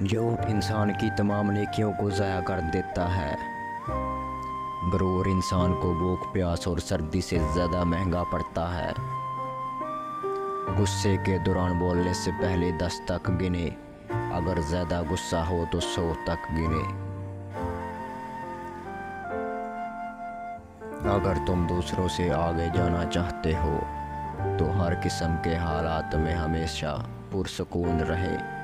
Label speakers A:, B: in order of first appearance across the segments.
A: जो इंसान की तमाम नेकियों को ज़ाया कर देता है, गरूर इंसान को भूख प्यास और सर्दी से ज़्यादा महंगा पड़ता है। गुस्से के दौरान बोलने से पहले 10 तक गिने, अगर ज़्यादा गुस्सा हो तो 100 तक गिने। अगर तुम दूसरों से आगे जाना चाहते हो तो हर किस्म के हालात में हमेशा पुरसुकून रहे।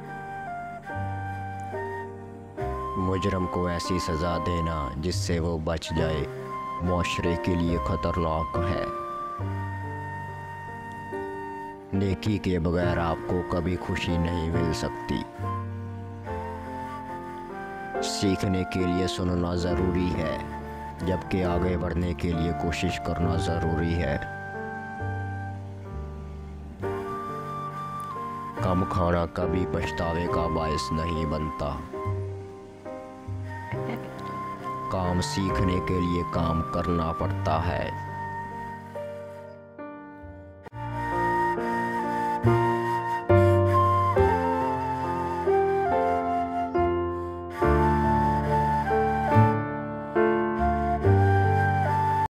A: मुजरम को ऐसी सज़ा देना जिससे वो बच जाए मुआशरे के लिए ख़तरनाक है। नेकी के बगैर आपको कभी खुशी नहीं मिल सकती। सीखने के लिए सुनना ज़रूरी है, जबकि आगे बढ़ने के लिए कोशिश करना ज़रूरी है। कम खाना कभी पछतावे का बायस नहीं बनता। काम सीखने के लिए काम करना पड़ता है।